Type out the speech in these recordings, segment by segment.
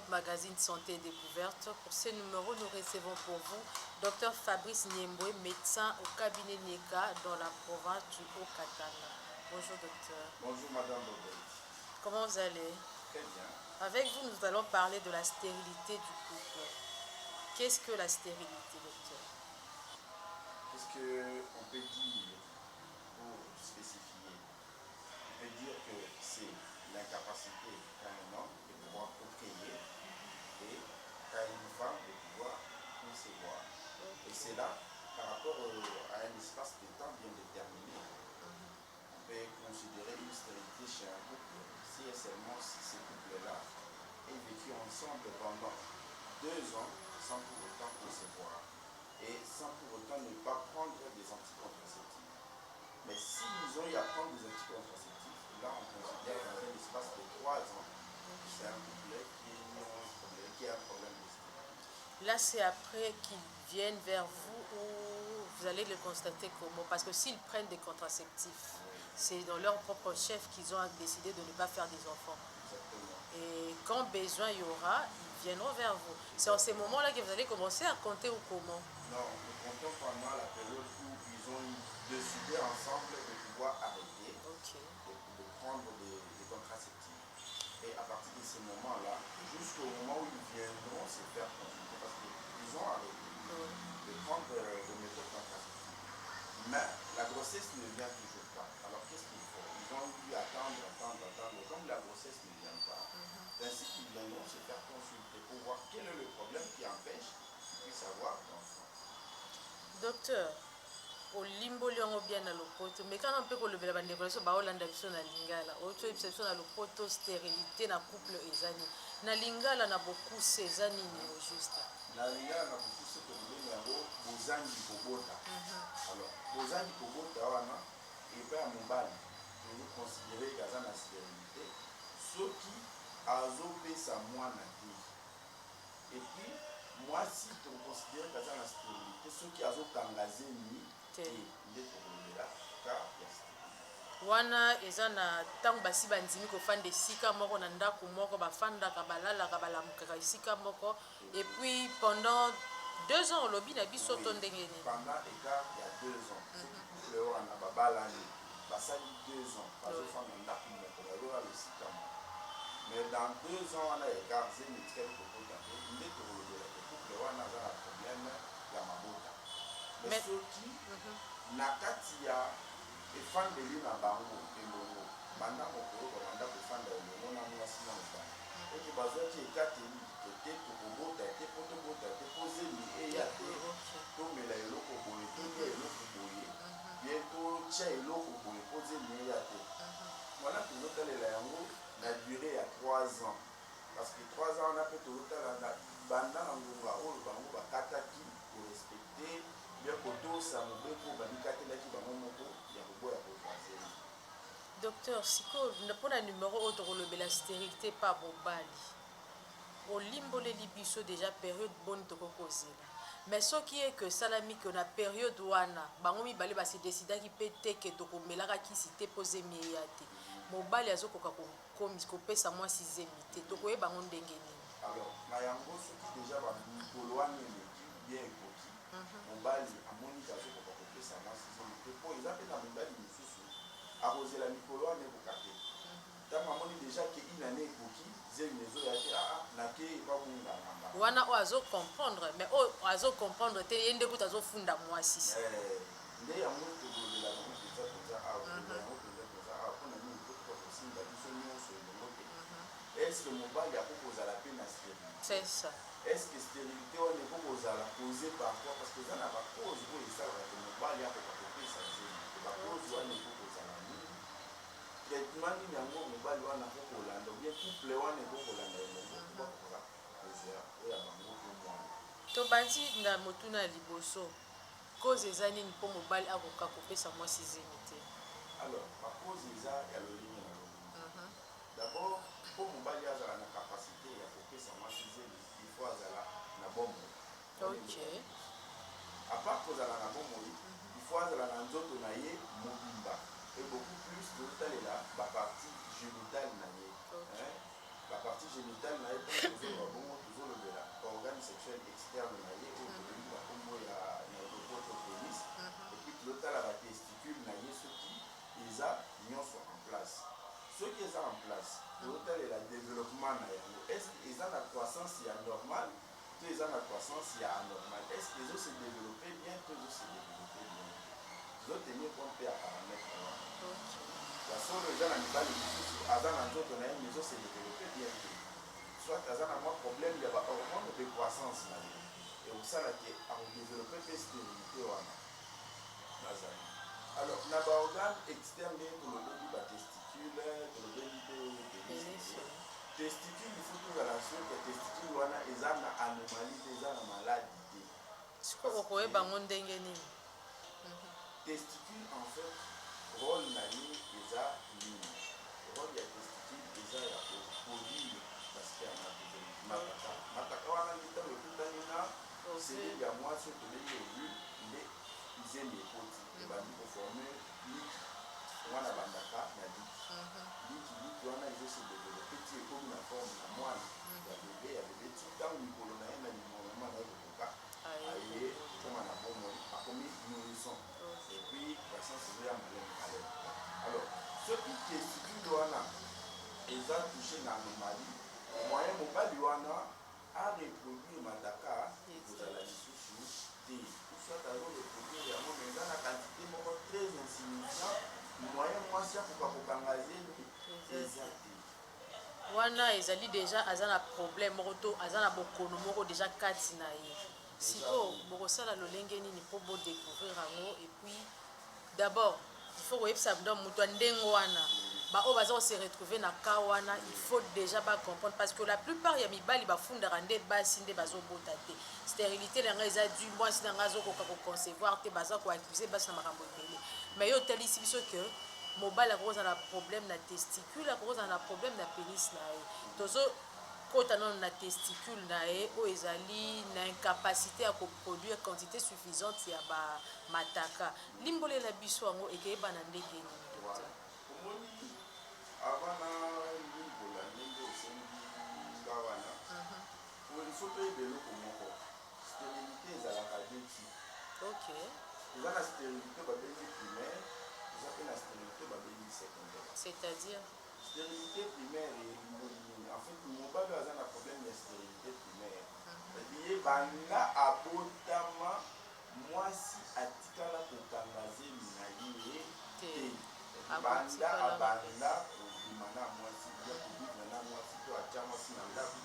magazine Santé et Découverte. Pour ce numéro, nous recevons pour vous Dr Fabrice Niemboué, médecin au cabinet NECA dans la province du Haut-Katanga. Bonjour docteur. Bonjour madame Bobel. Comment vous allez? Très bien. Avec vous, nous allons parler de la stérilité du couple. Qu'est-ce que la stérilité, docteur? Qu'est-ce qu'on peut dire pour spécifier? On peut dire que c'est l'incapacité qu'a un homme de pouvoir procréer et qu'a une femme de pouvoir concevoir. Et c'est là, par rapport à un espace de temps bien déterminé, on peut considérer une stérilité chez un couple si et seulement si ces couples-là aient vécu ensemble pendant 2 ans sans pour autant concevoir et sans pour autant ne pas prendre des anticontraceptifs. Mais s'ils ont eu à prendre des anticontraceptifs, là on considère dans un espace de 3 ans que c'est un couple qui a un problème de stérilité. Là, c'est après qu'ils viennent vers vous ou vous allez le constater comment? Parce que s'ils prennent des contraceptifs, c'est dans leur propre chef qu'ils ont décidé de ne pas faire des enfants. Exactement. Et quand besoin il y aura, ils viendront vers vous. C'est en ces moments-là que vous allez commencer à compter ou comment? Non, nous comptons pendant la période où ils ont décidé ensemble de pouvoir arrêter de prendre des contraceptifs. Et à partir de ce moment-là, jusqu'au moment où ils viendront se faire consulter, parce qu'ils ont arrêté de prendre des méthodes contraceptives. Mais la grossesse ne vient toujours pas. Alors qu'est-ce qu'il faut? Ils ont dû attendre. Comme la grossesse ne vient pas, ainsi qu'ils viendront se faire consulter pour voir quel est le problème qui empêche qu'ils puissent avoir d'enfants. Docteur, olimbo liongo bien na lopoto mais kana mpe kolobela bandeko na biso baolanda biso na lingala otoyebisa biso na lopoto stérilité na couple eza nini na lingala na bokuse eza nini au juste? Na lingala na bokuse tolobeli yango bozangi kobota. Alors bozangi kobota wana epai ya mobali tozoconsidere aza na stérilité soki azopesa mwana te. Epuis mwasi toconsidere aza na stérilité soki azokanga zemi te nde tokolobela ka ya stérilité. Wana eza na ntango basi bandimi kofanda esika moko na ndako moko bafandaka balalaka balamukaka esika moko et puis pendant 2 ans olobi na biso to ndenge nini? Pendant écart ya 2 ans soki couple wana babalani basali 2 ans bazofanda ndako moko bazolala esika moko mais dans 2 ans wana écart zemi etikali kokota te nde tokolobela ke couple wana aza na problème ya mabota. Mais soki na kati ya efandeli na bango elongo banda mokolo babanda kofanda elongo na mwasi na mobali ete bazwaki ekateli ete tokobota te po tobota te po zemi eya te tomela eloko boye tolia eloko boye bien totya eloko boye po zemi eya te wana tozotalela yango na durée ya 3 ans parce que 3 ans wana mpe tozotala na banda na ngonga oyo bango bakataki korespecte bien kotosa mobeko bandikatelaki bango moko ya koboya kozwazeli. Docteur, sikoyo mpona numero oyo tokolobela stérilité pa mobali olimboleli biso déjà période boni tokokozela mais soki eke esalami ke na période wana bango mibale basi desidaki mpe te ke tokomelaka kisi te mpo zemi eya te mobali azokoka kopesa mwasi zemi te tokoyeba bango ndenge nini? Alors na yango soki déjà bamikolo wana eleki bien ekoki mobali amoni azokoka kopesa mwasi zemi te mpo eza mpe na mibali mosusu akozela mikolo wana ekoka te ntango amoni déjà ke inane ekoki zemi ezoya te nake ebabungangamba wana oyo azocomprendre mais oyo azocomprendre te ye nde kuta azofunda mwasi nde yango tokolobela yango penza awa mpona nini tokoka kosimba biso nyonso elongo te. Est-ce que mobali akokozala mpe na stérilité? C'est ça. Est-ce que stérilité wana ekokozala causé par quoi? Parce que eza na bacause oyo esalaka ke mobali akoka kopesa zemi te bacause wana ekokozala nini traitement nini yango mobali wana akokolanda obien couple wana ekokolanda elongo po bakoka kozwa oyo bango to mwana. tobandi na motuna ya liboso cause eza nini mpo mobali akoka kopesa mwasi zemi te? Alors bacause eza ya lolenge na lolenge. D'abord mpo mobali azala na capacité ya kopesa mwasi zemi il faut azala na bomoi. À part kozala na bomoi il faut azala na nzoto na ye mobimba et beaucoup plus totalela bapartie génitale na ye la partie génitale na ye toujours organe sexuel externe na ye oyo tobengi bakombo ya neuropoto pénis et puis tozotala batesticule na ye soki eza nyonso en place soki eza en place tozotalela développement na yango est ce que eza na croissance ya normal to eza na croissance ya anormal est ce que ezose développer bien to ezose développer bien tozotenir compte ya paramètre wana basolo eza na mibali mosusu aza na nzoto na ye mais ezose développer bien te soit aza na mwa problème ya bahormone de croissance na ye ekosala ke akodéveloppe mpe stérilité wana bazali alors na baorgane externe tolobeli batesticule tolobeli mpe testicule ifo tozala soki ya testicule wana eza na anomalie te eza na maladi te sikoyo koyeba yango ndenge nini testicule en fait rôle na ye eza nini rôle ya testicule eza ya kopolire basike ya mataka wana ntango ekutani na selile ya mwasi oyo tobengi ovule nde izemi ekoti ebandi koforme liki wana bandaka na liki wana ezose développe ti ekomi na forme na mwana ya bebe ti ntango mikolo na ye na limoloma na ye kokoka aye koma na bomoi akomi nourrisson epuis croissance ezo ya maleme alors soki testicule wana eza touché na anomalie moyen mobali wana areproduire mataka kozala lisusu te soit azoreproduire yango mais eza na quantité moko très insignifiant moyen mwasi akoka kokanga zemi eza te wana ezali deja aza na problème moko to aza na bokono moko deja kati na ye sikoyo bokosala lolenge nini mpo bodécouvrir yango et puis d'abord il faut koyebisa bino moto ya ndenge wana baoyo baza kose retrouver na ka wana il faut déjà bacomprendre parce que la plupart ya mibali bafundaka nde basi nde bazobota te stérilité na ngai eza du mwasi na ngai azokoka koconcevoir te baza koaccuse basi na makambo ebele mais yo otalisi biso ke mobali akokozala na problème na testicule akokozala na problème na pénis na ye tozokota nano na testicule na ye oyo ezali na incapacité ya koproduire quantité suffisante ya bamataka limbolela biso yango ekeyebana ndenge nini docteur avant na limbola ndenge osengi nga wana ifo toyeba eloko moko stérilité ezalaka deux type eza na stérilité babengi primaire eza mpe na stérilité babengi secondaire c'est-à-dire stérilité primaire en fait mobali aza na problème ya stérilité primaire ye banda abotama mwasi atikala kokanga zemi na ye te banda abanda kobima na mwasi ya kobima na mwasi to atya mwasi na ndako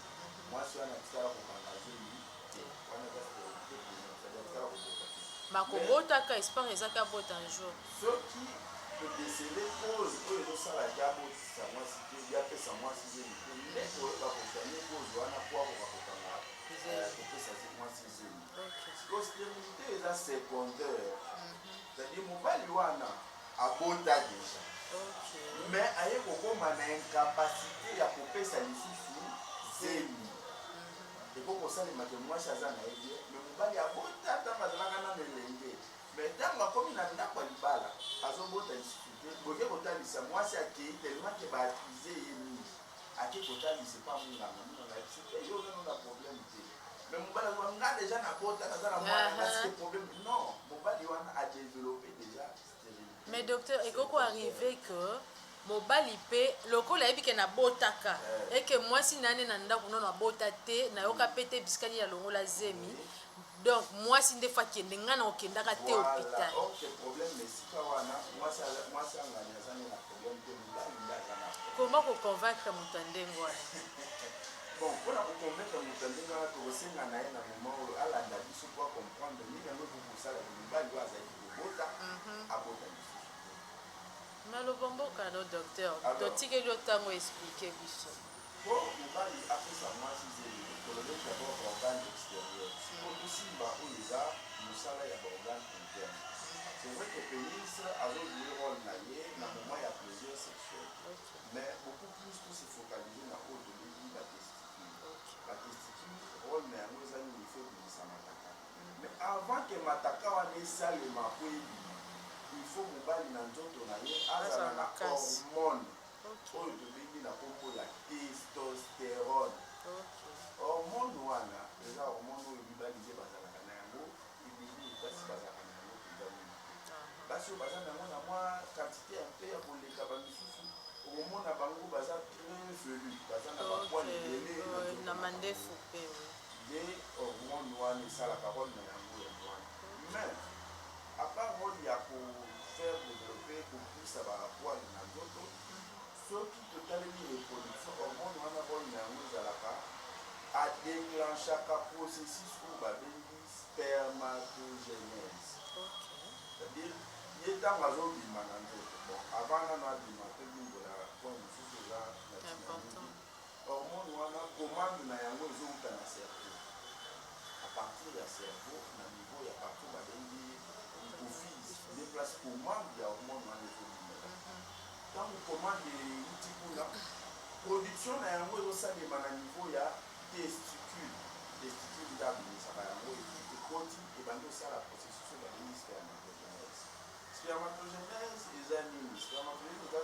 mwasi wana atikala kokanga zemi te wana eza stérilité primaire atikala kobota te makobotaka espoir ezaki abota un jour soki todesele cause oyo ezosalaki abotisa mwasi te yapesa mwasi zemi te nde koyeba kosanye cause wana po akoka kokanga kopesa mwasi zemi siko stérilité eza secondaire c'est-à-dire mobali wana abota deja mais aye kokoma na incapacité ya kopesa lisusu zemi eko kosalema ke mwasi aza na ye bien mais mobali abota ntango azalaka na melenge mais ntango akomi na ndako ya libala azobota lisusu te boke kotalisa mwasi akei tellement ke baaccuse ye mingi ake kotalisa epa munganga te yo nano na problème te mais mobali azoba nga deja nabota naza na mwana nasi te problème non mobali wana adéveloppe déjà stérilité mais docteur ekoko arrive que mobali mpe lokola ayebi ke nabotaka eke mwasi nane na ndako nono abota te nayoka mpe te bisikani ya longola zemi donc mwasi nde fa kende ngai na okendaka te hôpital comment koconvaincre moto ya ndenge wana bon mpona koconvaincre moto ya ndenge wana tokosenga na ye na moment oyo alanda biso po acomprendre ndenge yango kokosala mibali oyo azalaki kobota abota lisusu maloba mboka no docteur totikeli yo ntango explike biso po mobali apesa mwasi zeli tolobeki d'abord baorgane extérieur siko tosimba oyo eza mosala ya baorgane interne c'est vrai que pénis azojouer rôle na ye na moment ya plaisir sexuel mais beaucoup plus se focaliser na oyo toleki batesticule rôle na yango eza nini ifo ebimisa mataka mais avant que mataka wana esalema po ebima il faut mobali na nzoto na ye azala na hormone oyo tobengi na kombo ya testosterone testostérone. Ok. Hormone wana eza hormone oyo mibali nde bazalaka na yango ebele basi bazalaka na yango mpenza mingi te. Basi oyo baza nango na mwa quantité ya mpe ya koleka bamisusu okomona bango baza très velu baza na bapoil ebele na mandefu mpe nde hormone wana esalaka role na yango ya mwana. Mais à part role ya kofaire développer kopulisa bapoil na nzoto soki totaleli reproduction hormone wana role na yango ezalaka adéclenchaka processus oyo babengi spermatogenèse. C'est-à-dire ye ntango azobima na nzoto bon avant nano abima mpe bingola point mosusu eza natinangi hormone wana commande na yango ezowuta na cerveau à partir ya cerveau na niveau ya partout babengi hypophyse nde place commande ya hormone wana ezobimela ntango commande euti kuna production na yango ezosalema na niveau ya testicule nde abimisaka yango ekoti ebandi osala processus oyo babengi spermatogenèse. Spermatogenèse eza nini? Spermatogenèse eza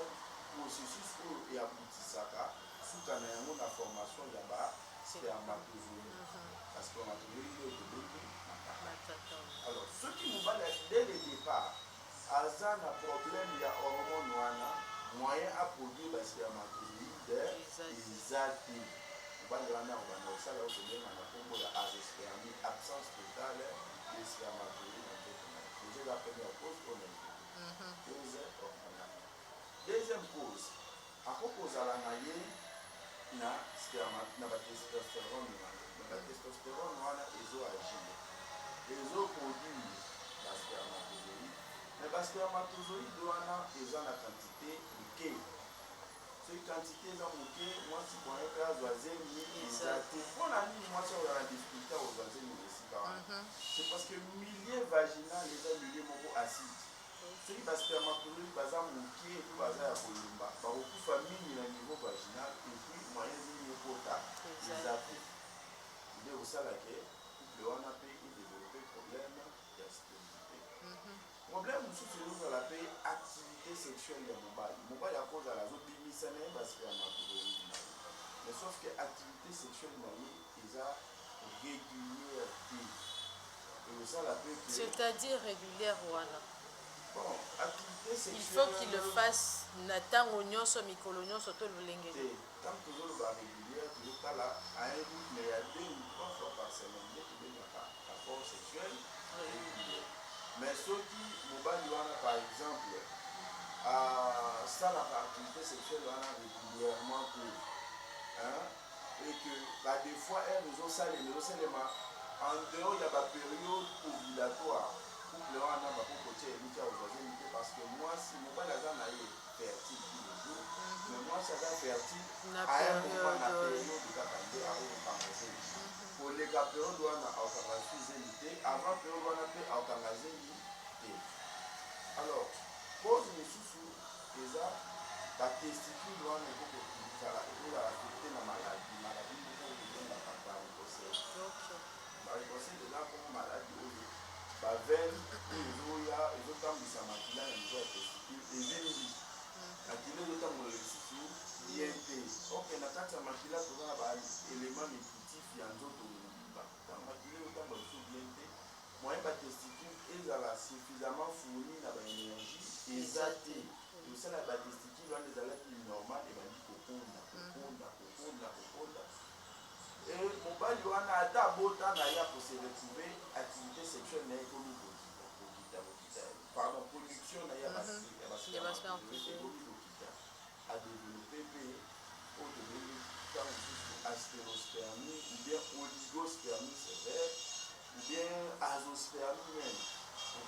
processus oyo eabutisaka suka na yango na formation ya baspermatozoïde. Baspermatozoïde oyo tobengi mataka. Alors soki mobali dès le départ aza na problème ya hormone wana moyen aproduire baspermatozoïde eza te. Mobali wana obanda osala oyo tobenga na nkombo ya azospermie, absence totale de spermatozoïde na nzoto na ye. Déjà la première cause on a cause hormonale. Deuxième cause akoki kozala na ye na batestostérone wana na batestostérone wana ezoagir ezoproduire baspermatozoïde mais baspermatozoïde wana eza na quantité moke. Soki quantité eza moke mwasi boye mpe azwa zemi eza te. Mpona nini mwasi oyo na difficulté kozwa zemi esika wana? C'est parce que milieu vaginal eza milieu moko acide. Soki baspermatozoïde baza moke epe baza ya kolemba bakokufa mingi na niveau vaginal epuis moyen zemi ekota eza te. Nde osalaka couple wana mpe edevelope problème ya stérilité. Problème mosusu ezozala mpe activité sexuelle ya mobali. Mobali akozala azobimisa na ye baspermatozoïde na ye mais sauf que activité sexuelle na ye eza régulière te. Ezosala mpe que c'est-à-dire régulière wana bon activité sexuelle il faut qu'il le fasse na ntango nyonso mikolo nyonso to lolenge te. Ntango tozoloba régulière tozotala à un rythme ya 2 ou 3 fois par semaine nde tobengaka rapport sexuel régulier. Mais soki mobali wana par exemple asalaka activité sexuelle wana régulièrement te et que des fois elle ezosalema en dehors ya bapériode ovulatoire couple wana bakokotia eliki ya ozwazeli te parce que mwasi mobali aza na ye fertile tous les jours mais mwasi aza fertile à un moment na période kaka nde aokokanga zeli koleka période wana aokanga su zeli te avant période wana mpe aokanga zeli te. Alors cause mosusu eza batesticule wana ekozala affecté na maladie moko ebengaka varicocèle. Varicocèle eza komo maladie oyo bavene oyo ezotambwisa makila na niveau ya testicule ezengi makila ezotambola lisusu bien te. Ok na kati ya makila toza na baélément nutritif ya nzoto mobimba ntango makila ezotambola lisusu bien te moyen batesticule ezala suffisamment fourni na baénergie eza te. Tosala batesticule wana ezalaki normal ebandi kokonda mobali wana ata abota na ye akose retrouve activité sexuelle na ye ekomi kokita pardon production na ye ya baspermatozoïde ekomi kokita adevelope mpe oyo tobengi ntango mosusu astérospermie ou bien oligospermie sévère ou bien azospermie même.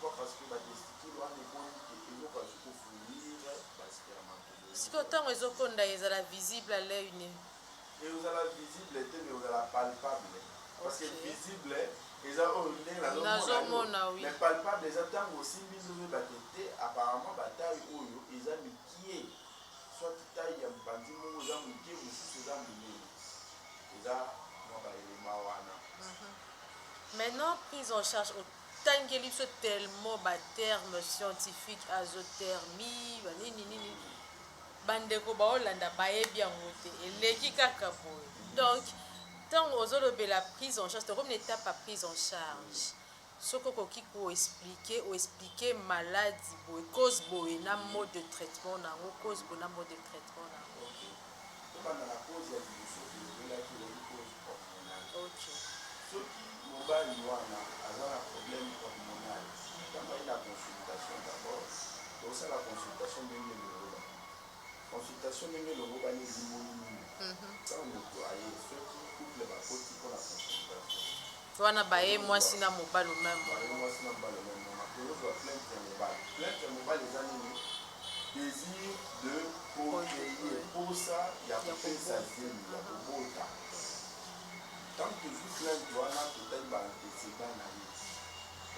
Pourquoi? Parce que batesticule wana ekoni ke ezokoki kofournir baspermatozoïde. sikoyo ntango ezokonda ezala visible à l'œil nu ezala visible te mais ezala palpable parce que visible eza oyo ndenge nazomona mais palpable eza ntango osimbi nzozo ebate te apparemment bataille oyo eza mikie soit taille ya bandi moko eza mokie mosusu eza monene eza mwa baelema wana. maintenant prise en charge otangeli biso tellement baterme scientifique azothermie banini bandeko baolanda bayebi yango te eleki kaka boye donc ntango ozolobela prise en charge tokomi na étape ya prise en charge soki okoki koexplike maladie boye cause boye na mode de traitement nango cause boye na mode de traitement nango tokanda na cause ya liboso tolobelaki ezali cause hormonale. ok soki mobali wana aza na problème hormonale ntango ayi na consultation d'abord tosala consultation ndenge loloba consultation ndenge loloba ni limoni nini ntango moto aye soki couple bakoti mpona consultation wana baye mwasi na mobali meme baye mwasi na mobali meme makozwa plainte ya mobali plainte ya mobali eza nini désir de procréer posa ya kopesa zemi ya kobota tant tozwi plainte wana totali baantécédent na ye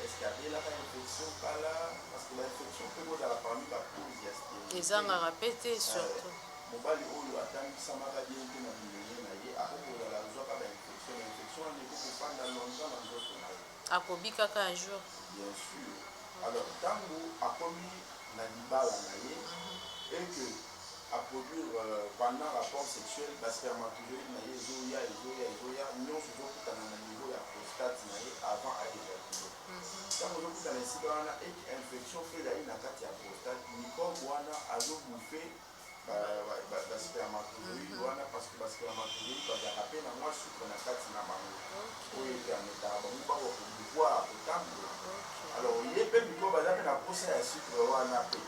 est-ce que abelaka infection kala parce que bainfection mpe kozala parmi bacause ya stérilité ezangaka pe te surtout mobali oyo atangisamaka bien te na bilenge na ye akokozala azwaka bainfection infection wana ekokofanda longtemps na nzoto na ye akobikaka un jour bien sûr alors ntango akomi na libala na ye et que aproduire pendant rapport sexuel baspermatozoïde na ye ezoya nyonso ezokutana na niveau ya prostate na ye avant aéjacule ntango ozokutana esika wana eke infection mpe ezali na kati ya prostate microbe wana azobouffe baspermatozoïde wana parce que baspermatozoïde bazalaka mpe na mwa sucre na kati na bango oyo epermetaka bango bako kobouvoir kotambola alors ye mpe microbe aza mpe na posa ya sucre wana mpe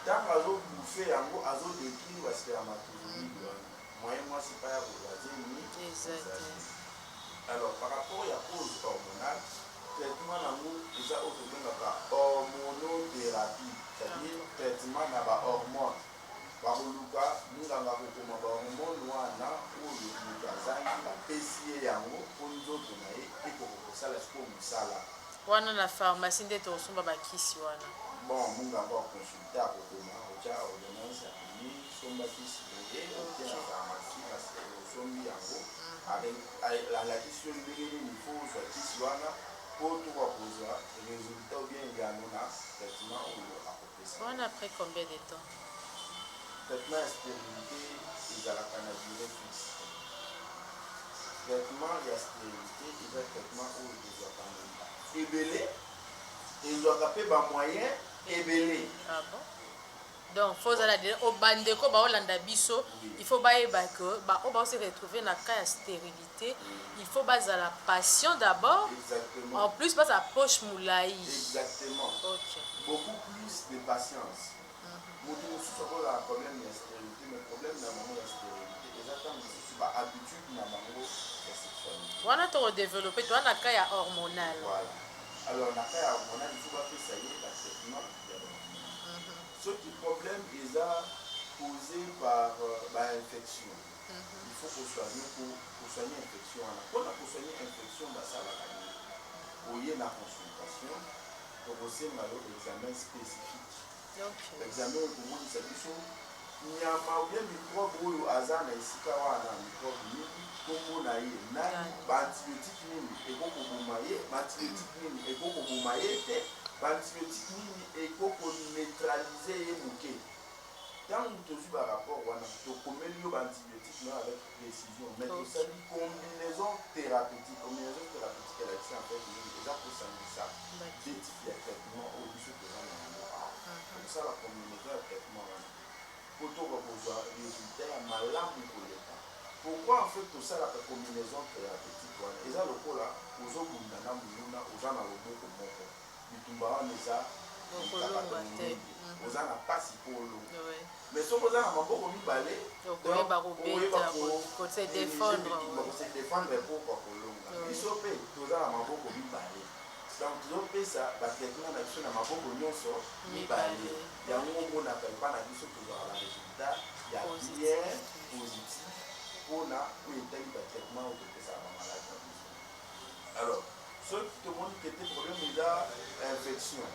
ntango azobouffe yango azodétruire baspermatozoïde wana moyen mwasi mpa ya kozazemi alors par rapport ya cause hormonale traitement nango eza oyo tobengaka hormonothérapie c'est-à-dire traitement na bahormone bakoluka minganga kokoma bahormone wana oyo moto azangi bapesi ye yango mpo nzoto na ye ekoka kosala sikoyo mosala wana na pharmacie nde tokosomba bakisi wana bon munganga akonsulte akokoma otya ordonnance ya peni somba kisi boye otie na pharmacie parce osombi yango alakisi yo ndenge nini fo ozwa kisi wana po tokakozwa résultat ou bien ngano na traitement oyo akopesa wana après combien de temps traitement ya stérilité ezalaka na durée fixe traitement ya stérilité eza traitement oyo ezwaka ebele ezwaka mpe bamoyen ebele ah bon donc faut ozala bandeko baolanda biso il faut bayeba ke oyo baose retrouver na cas ya stérilité il faut bazala patient d'abord exactement en plus bazala poche moulai exactement ok beaucoup plus de patience moto mosusu akozala problème ya stérilité mais problème na bango ya stérilité eza ntango mosusu bahabitude na bango ya sexualité wana tokodéveloppe to wana cas ya hormonal voilà alors na cas ya hormonal il faut bapesa ye batraitement ya hormonal soki problème eza causé par bainfection il faut kosoigne infection wana mpona kosoigne infection basalaka nini oye na consultation tokosenga yo examen spécifique examen oyo komonisa biso nyama oye microbe oyo aza na esika wana microbe nini kombo na ye nani baantibiotique nini ekokoboma ye baantibiotique nini ekokoboma ye te baantibiotique nini ekokoneutralize ye moke ntango tozwi barapport wana tokomeli yo baantibiotique na avec précision mais tosali combinaison thérapeutique elakisi en fait nini eza kosangisa détif ya traitement oyo biso toza na yango awa tokosala combinaison ya traitement wana po toka kozwa résultat ya malamu koleka pourquoi en fait tosalaka combinaison thérapeutique wana eza lokola ozobunda na moluna oza na loboko moko bitumba wana eza mikakata mingi oza na mpasi mpo olonga mais soki oza na maboko mibale okoyeba kose défendre mpo kwa kolonga biso mpe toza na maboko mibale donc tozopesa batraitement na biso na maboko nyonso mibale yango omonaka epa na biso tozwaka baresultat ya bien positif mpona oyo etali batraitement oyo topesaka bamaladi na biso alors soki tomoni kete problème eza infection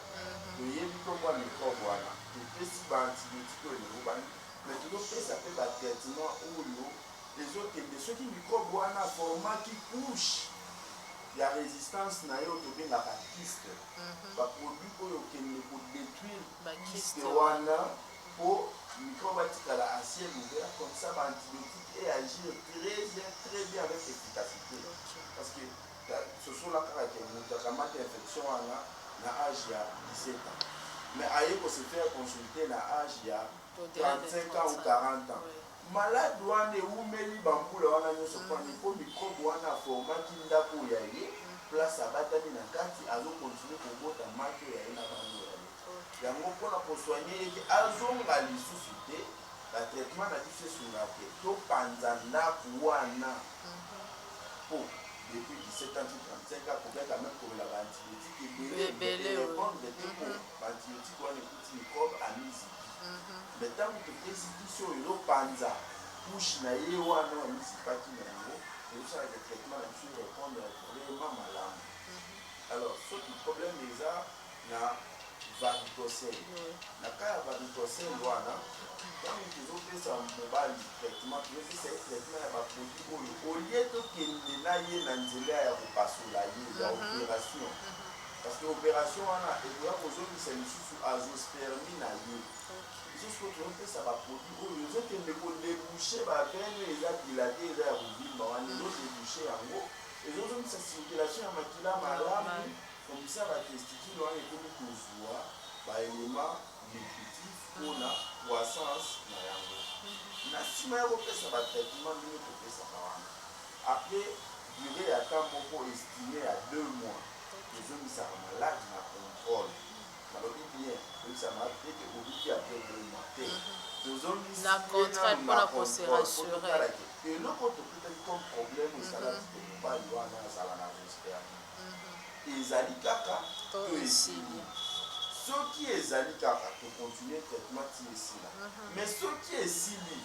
toyebi nkombo ya microbe wana topesi baantibiotique oyo elobani mais tozopesa mpe batraitement oyo ezokende soki microbe wana formaki couche ya résistance na yo tobengaka kiste baproduit oyo okende kodétruire kiste wana mpo microbe atikala asi ciel ouvert, comme ça, l'antibiotique et agir très bien avec efficacité. Parce que ce sont là qui ont une infection à l'âge de 17 ans. Mais ailleurs qu'on se fait consulter à l'âge de 35 ans ou 40 ans. Malade wana eumeli bambula wana nyonso mpona mpo microbe wana aformaki ndako ya ye place abatami na kati azokontinue kobota maki oyo yaye na bango ya ye yango mpona kosoigne ete azonga lisusu te batraitement na biso esunga te topanza ndako wana mpo depuis 17 ans 35 ans kobeka même komela baantibiotique ebele répondre te mpo baantibiotique wana ekuti microbe amizibi mais ntango topesi biso ezopanza couche na ye wana wamisipaki na yango ezosalaka traitement na biso répondre vraiment malamu alors soki problème eza na varicocele na ka ya varicocele wana ntango tozopesa mobali traitement tozopesa ye traitement ya baproduit oyo olie tokende na ye na nzela ya kopasola ye ya opération parce que opération wana ekoya kozongisa lisusu azospermie na ye lisusu tozopesa baproduit oyo ezokende kodebouche bavene eza dilate eza ya kovimba wana ezodebouche yango ezozongisa circulation ya makila malamu komisa batesticule wana ekomi kozwa baelema nutritif mpona croissance na yango na nsima ya kopesa batraitement ndenge topesaka wana apres durée ya temps moko estime ya 2 mois tozongisaka malade na contrôle nalobi bien tozongisaka ete obiki apres 2 mois te tozongisaka eloko tokutaki comme problème esalaki te mobali wana azala na zosperme ezali kaka to esili soki ezali kaka tocontinue traitement ti esila mais soki esili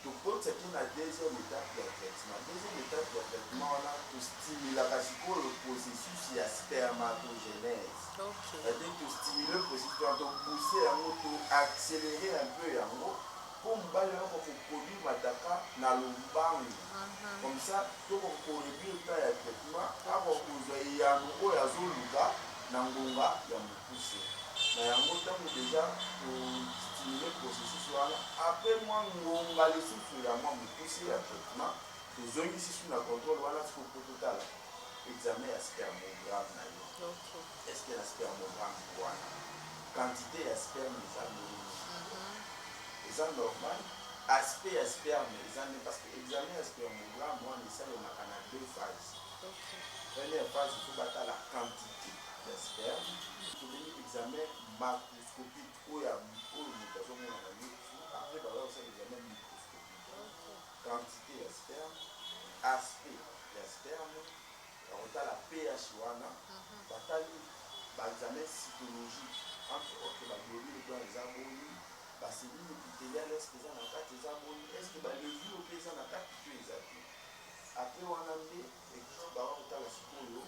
tokotisaki na deuxième étape ya traitement deuxième étape ya traitement wana tostimulaka sikoyo processus ya spermatogenèse c'est-à-dire tostimule processus wana topousse yango toaccéléré un peu yango mpo mobali wana kokoproduire mataka na lombangu comme ça tokokoréduire temps ya traitement akokozwa eyano oyo azoluka na ngonga ya mokuse na yango ntango deja tostimule processus wana apres mwa ngonga lisusu ya mwa mokuse ya traitement tozongisi su na contrôle wana siko po totala examen ya spermogramme na yo estce na spermogramme wana quantité ya sperme eza nini eza normal aspect ya sperme eza nini parce que examen ya spermogramme wana esalemaka na 2 phases première phase il faut batala quantité ya sperme tobengi examen macroscopique oyo moto azomona na ye après bazosala examen microscopique quantité ya sperme aspect ya sperme bakotala pH wana batali baexamen cytologique entre autres baglobule to eza boni baselile épithéliale est-ce que eza na kati eza boni est-ce que balevule mpe eza na kati to eza te apres wana nde équipe bakotala sikoyo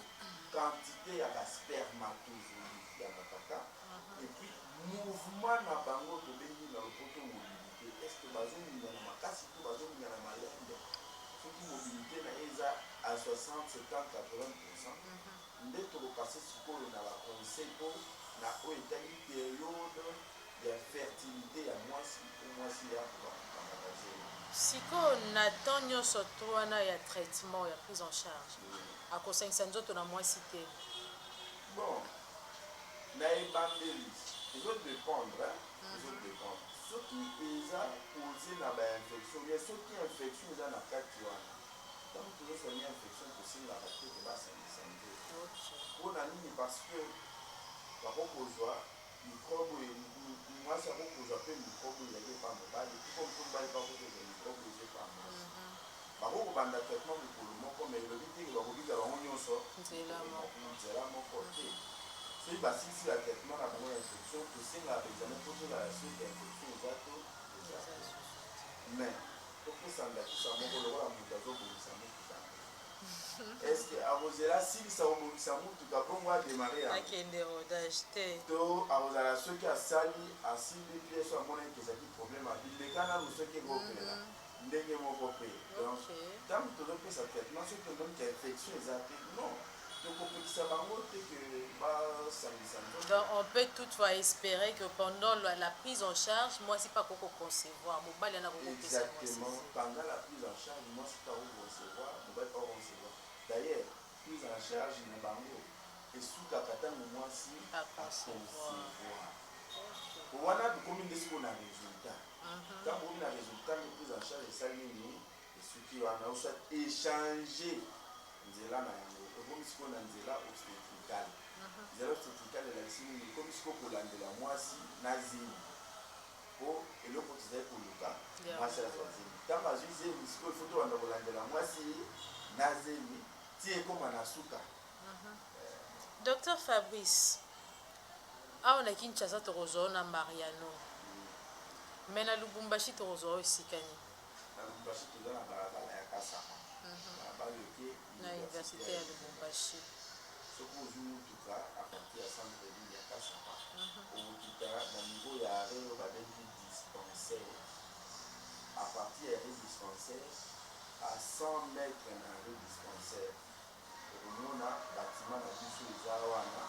quantité ya baspermatozoïde ya mataka et puis mouvement na bango tobengi na lopoto mobilité est-ce que bazominga na makasi to bazominga na malembe soki mobilité na eza à 60 70 80% nde tokopase sikoyo na baconseil mpo na oyo etali periode ya fertilité ya mwasi po mwasi ya kokamataze sikoyo na temps nyonso to wana ya traitement ya prise en charge akosangisa nzoto na mwasi te bon na ebandeli ezodépendre soki eza cause na bainfection ya soki infection eza na kati wana ntango tozosoigne infection tosengaka te ke basangisa nzoto mpona nini parce que bakokozwa microbe mwasi akokozwa mpe microbe ezali epa mobali tuko mpe mobali bakokozwa microbe eza epa mwasi bakokobanda traitement mokolo moko mais elobi teke bakobika bango nyonso nzela moko te soki basilisi ba traitement na bango ya infection tosengaka examen mpo tozala soki infection eza to mais topesa ndakisa moko lokola moto azobongisa motuka est ce que akozela asilisa kobongisa motuka bongo ademare akende rodage te to akozala soki asali asili piese amonaki ezalaki problème abileka nanu soki ekopela ndenge moko mpe donc ntango tozopesa traitement soki tomoniki infection eza te non Donc on peut toutefois espérer que pendant la prise en charge, moi c'est pas qu'on concevoir. Exactement. Pendant la prise en charge, moi c'est pas qu'on concevoir. D'ailleurs, prise en charge n'est pas bon. Et sous Kakata, moi si à concevoir. On a comme une résultat. Quand on a un résultat, de prise en charge, ça et ce qui va nous échanger. Nzela na yango comme si on a nzela obstétricale nzela obstétricale la sini comme si on kolandela mwasi na zini po eloko tozali koluka mwasi azwazini ntango azwi zemi sikoyo fo tobanda kolandela mwasi na zemi ti ekóma na suka. Docteur Fabrice, awa na Kinshasa tokozwa na Mariano me na Lubumbashi tokozwa esikani na Lubumbashi toza na balabala ya Kasama na université ya Lubumbashi. Soki ozwi mutuka à partir ya centre ville ya Kasama okokita na niveau ya arrêt oyo babengi dispensaire. À partir ya arrêt dispensaire à 100 mètres na arrêt dispensaire okomona bâtiment na biso eza wana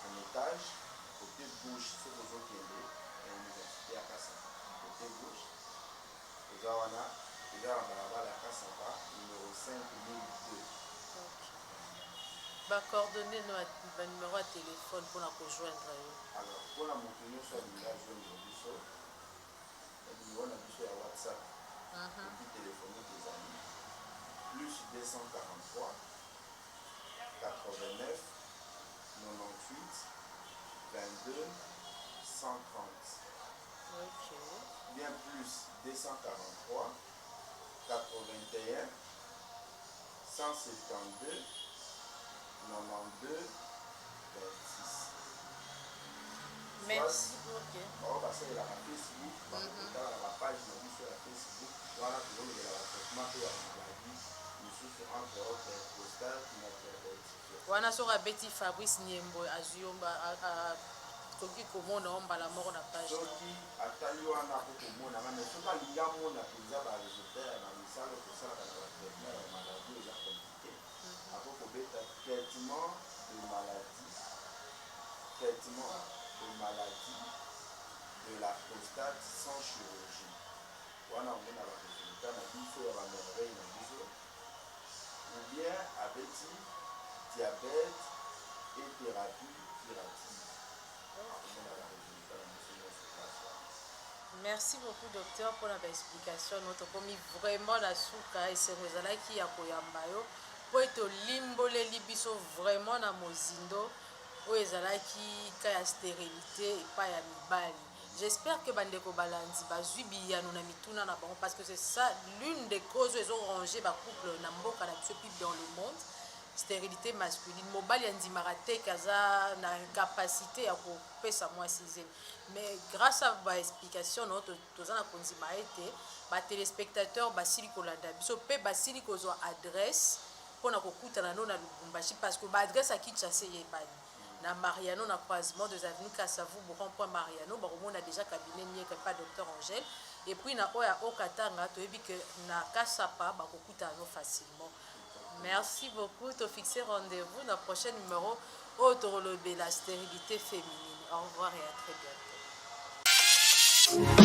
en étage côté gauche soki ozokende na université ya Kasama côté gauche eza wana eza na balabala ya Kasama numéro 5002. Coordonner notre numéro de téléphone pour la rejoindre. Alors, pour la montagne, soit le joindre biso, le numéro de WhatsApp, pour téléphoner des amis, plus 243 89 98 22 130. Ok. Bien plus 243 81 172 92 26. Merci. Ok. On va passer à la Facebook, on va la page sur la Facebook, voilà, puis on va la traitement de la maladie, nous souffrons entre autres prostate, notre wana soka Betty Fabrice Niembo azuyomba toki komona ombala moko na page soki atali wana kokomona mais soki alinga mona mpenza baresultat na misala tosalaka na batraitement ya maladie eza compliqué akokobeta traitement de maladie de la prostate sans chirurgie wana omona baresultat na biso ya bamerveille na biso ou bien abeti diabète et thérapie curative. Merci beaucoup docteur pour l'explication. Notre commis vraiment la souka et c'est qui a koyambayo pour être limboleli biso vraiment na mozindo o ezalaki ka ya stérilité et pas ya mibali. J'espère que bandeko balanzi bazwi biyano na mituna na bango parce que c'est ça l'une des causes ils ont rangé ba couple na mboka na biso dans le monde. Stérilité masculine mobali andimaka te kaza na capacité à kopesa moi sixième mais grâce à ba explication notre toza na konzima ete ba téléspectateurs basili kolanda biso pe basili kozwa adresse pona kokutana no na Lubumbashi parce que ba adresse à Kinshasa yebani na Mariano na croisement des avenues Kasavu Bourg-Point Mariano ba on a déjà cabinet nié que pas docteur Angèle et puis na oya Okatanga to yebi que na Kasapa ba kokutana no facilement. Merci beaucoup. Tu as fixé rendez-vous dans le prochain numéro autour de la stérilité féminine. Au revoir et à très bientôt.